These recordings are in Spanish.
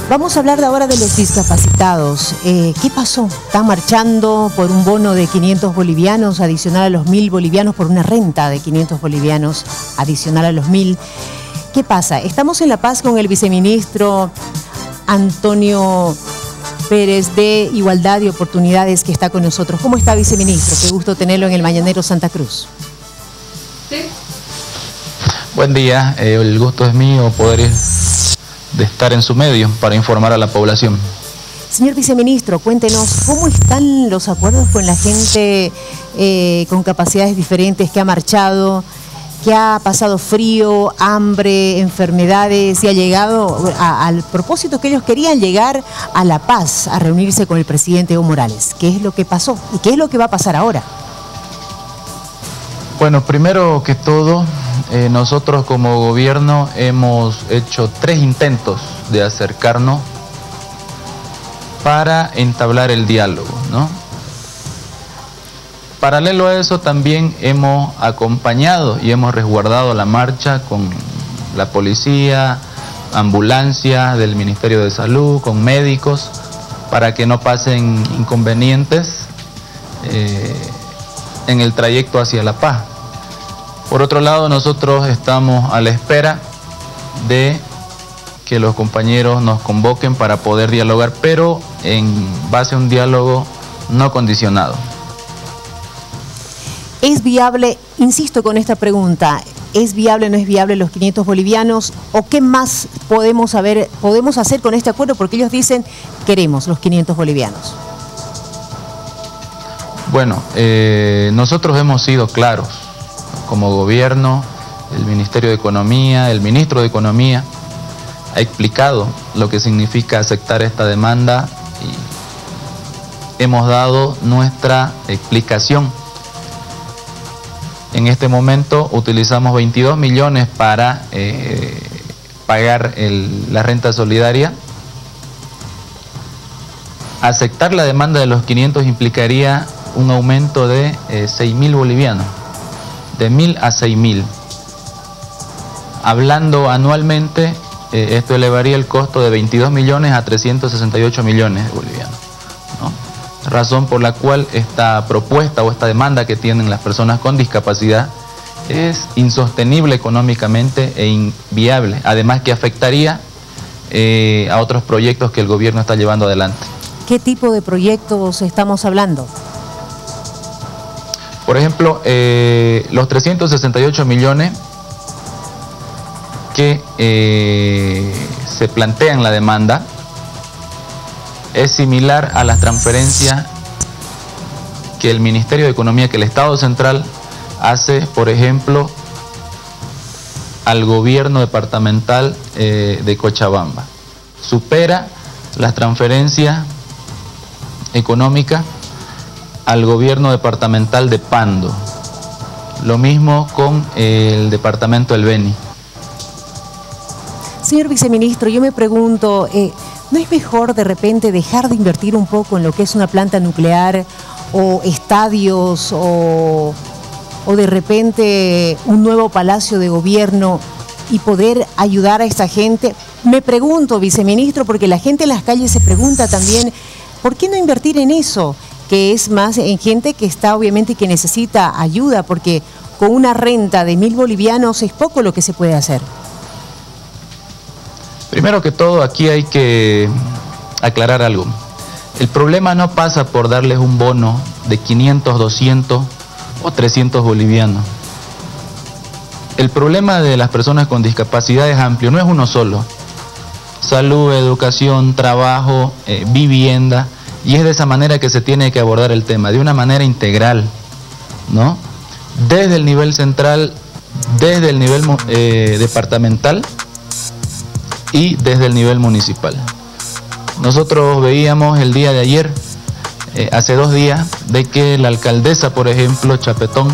Vamos a hablar de ahora de los discapacitados. ¿Qué pasó? Están marchando por un bono de 500 bolivianos adicional a los 1000 bolivianos, por una renta de 500 bolivianos adicional a los 1000. ¿Qué pasa? Estamos en La Paz con el viceministro Antonio Pérez de Igualdad y Oportunidades, que está con nosotros. ¿Cómo está, viceministro? Qué gusto tenerlo en el Mañanero Santa Cruz. Sí. Buen día, el gusto es mío poder de estar en su medio para informar a la población. Señor viceministro, cuéntenos, ¿cómo están los acuerdos con la gente con capacidades diferentes que ha marchado, que ha pasado frío, hambre, enfermedades y ha llegado al propósito que ellos querían, llegar a La Paz a reunirse con el presidente Evo Morales? ¿Qué es lo que pasó y qué es lo que va a pasar ahora? Bueno, primero que todo, nosotros como gobierno hemos hecho 3 intentos de acercarnos para entablar el diálogo, ¿no? Paralelo a eso, también hemos acompañado y hemos resguardado la marcha con la policía, ambulancia del Ministerio de Salud, con médicos, para que no pasen inconvenientes en el trayecto hacia La Paz. Por otro lado, nosotros estamos a la espera de que los compañeros nos convoquen para poder dialogar, pero en base a un diálogo no condicionado. ¿Es viable, insisto con esta pregunta, es viable o no es viable los 500 bolivianos? ¿O qué más podemos hacer con este acuerdo? Porque ellos dicen, queremos los 500 bolivianos. Bueno, nosotros hemos sido claros como gobierno. El Ministerio de Economía, el ministro de Economía ha explicado lo que significa aceptar esta demanda y hemos dado nuestra explicación. En este momento utilizamos 22 millones para pagar la renta solidaria. Aceptar la demanda de los 500 implicaría un aumento de 6.000 bolivianos, de 1.000 a 6.000. Hablando anualmente, esto elevaría el costo de 22 millones a 368 millones de bolivianos, ¿no? Razón por la cual esta propuesta o esta demanda que tienen las personas con discapacidad es insostenible económicamente e inviable, además que afectaría a otros proyectos que el gobierno está llevando adelante. ¿Qué tipo de proyectos estamos hablando? Por ejemplo, los 368 millones que se plantean en la demanda es similar a las transferencias que el Ministerio de Economía, que el Estado Central hace, por ejemplo, al gobierno departamental de Cochabamba. Supera las transferencias económicas al gobierno departamental de Pando. Lo mismo con el departamento del Beni. Señor viceministro, yo me pregunto, ¿no es mejor de repente dejar de invertir un poco en lo que es una planta nuclear o estadios o de repente un nuevo palacio de gobierno y poder ayudar a esta gente? Me pregunto, viceministro, porque la gente en las calles se pregunta también, ¿por qué no invertir en eso? Que es más en gente que está obviamente que necesita ayuda, porque con una renta de 1.000 bolivianos es poco lo que se puede hacer. Primero que todo, aquí hay que aclarar algo. El problema no pasa por darles un bono de 500, 200 o 300 bolivianos. El problema de las personas con discapacidad es amplio, no es uno solo. Salud, educación, trabajo, vivienda, y es de esa manera que se tiene que abordar el tema, de una manera integral, ¿no? Desde el nivel central, desde el nivel departamental y desde el nivel municipal. Nosotros veíamos el día de ayer, hace 2 días, de que la alcaldesa, por ejemplo, Chapetón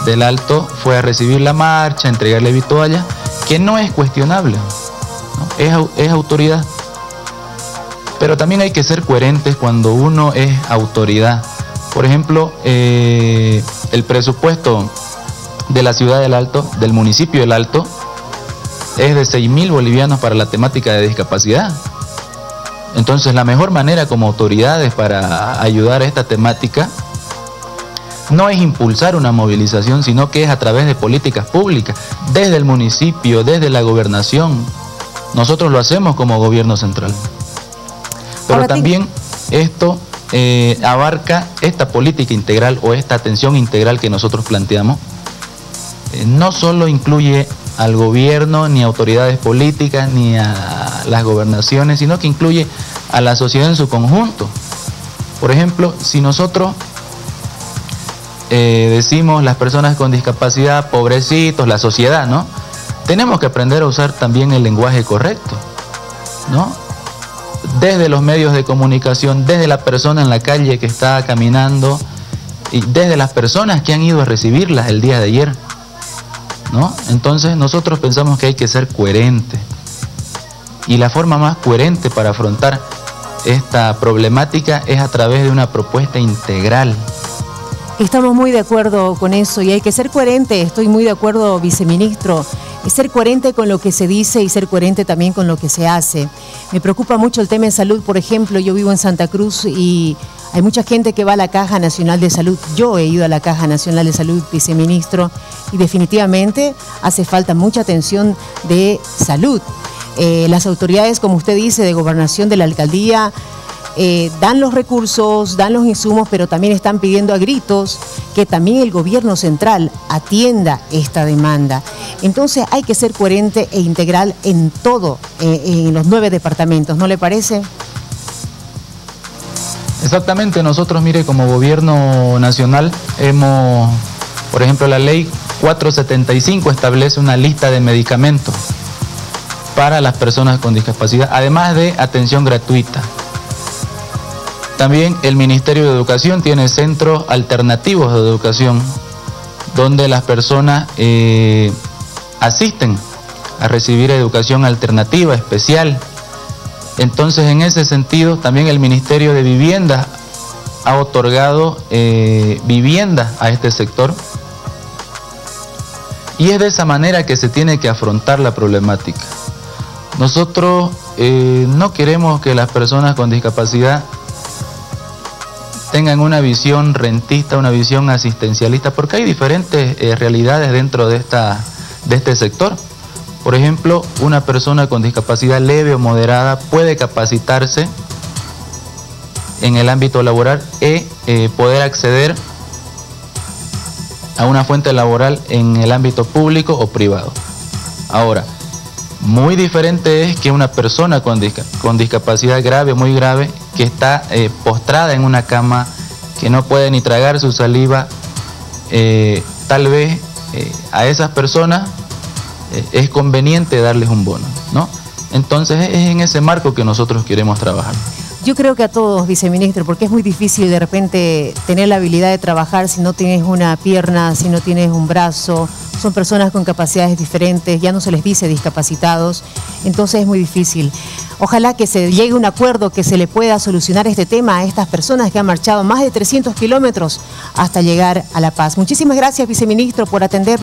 del Alto, fue a recibir la marcha, a entregarle vitualla, que no es cuestionable, ¿no? Es autoridad. Pero también hay que ser coherentes cuando uno es autoridad. Por ejemplo, el presupuesto de la ciudad del Alto, del municipio del Alto, es de 6.000 bolivianos para la temática de discapacidad. Entonces la mejor manera como autoridades para ayudar a esta temática no es impulsar una movilización, sino que es a través de políticas públicas, desde el municipio, desde la gobernación. Nosotros lo hacemos como gobierno central. Pero también esto abarca esta política integral o esta atención integral que nosotros planteamos. No solo incluye al gobierno, ni a autoridades políticas, ni a las gobernaciones, sino que incluye a la sociedad en su conjunto. Por ejemplo, si nosotros decimos las personas con discapacidad, pobrecitos, la sociedad, ¿no? Tenemos que aprender a usar también el lenguaje correcto, ¿no? Desde los medios de comunicación, desde la persona en la calle que está caminando y desde las personas que han ido a recibirlas el día de ayer, ¿no? Entonces nosotros pensamos que hay que ser coherente, y la forma más coherente para afrontar esta problemática es a través de una propuesta integral. Estamos muy de acuerdo con eso y hay que ser coherente. Estoy muy de acuerdo, viceministro. Es ser coherente con lo que se dice y ser coherente también con lo que se hace. Me preocupa mucho el tema de salud. Por ejemplo, yo vivo en Santa Cruz y hay mucha gente que va a la Caja Nacional de Salud. Yo he ido a la Caja Nacional de Salud, viceministro, y definitivamente hace falta mucha atención de salud. Las autoridades, como usted dice, de gobernación, de la alcaldía, dan los recursos, dan los insumos, pero también están pidiendo a gritos que también el gobierno central atienda esta demanda. Entonces hay que ser coherente e integral en todo, en los 9 departamentos, ¿no le parece? Exactamente, nosotros, mire, como gobierno nacional hemos, por ejemplo, la ley 475 establece una lista de medicamentos para las personas con discapacidad, además de atención gratuita. También el Ministerio de Educación tiene centros alternativos de educación donde las personas asisten a recibir educación alternativa, especial. Entonces, en ese sentido, también el Ministerio de Vivienda ha otorgado vivienda a este sector. Y es de esa manera que se tiene que afrontar la problemática. Nosotros no queremos que las personas con discapacidad tengan una visión rentista, una visión asistencialista, porque hay diferentes realidades dentro de este sector. Por ejemplo, una persona con discapacidad leve o moderada puede capacitarse en el ámbito laboral y poder acceder a una fuente laboral en el ámbito público o privado. Ahora, muy diferente es que una persona con discapacidad grave, muy grave, que está postrada en una cama, que no puede ni tragar su saliva, tal vez a esas personas es conveniente darles un bono, ¿no? Entonces es en ese marco que nosotros queremos trabajar. Yo creo que a todos, viceministro, porque es muy difícil de repente tener la habilidad de trabajar si no tienes una pierna, si no tienes un brazo. Son personas con capacidades diferentes, ya no se les dice discapacitados, entonces es muy difícil. Ojalá que se llegue a un acuerdo que se le pueda solucionar este tema a estas personas que han marchado más de 300 kilómetros hasta llegar a La Paz. Muchísimas gracias, viceministro, por atender.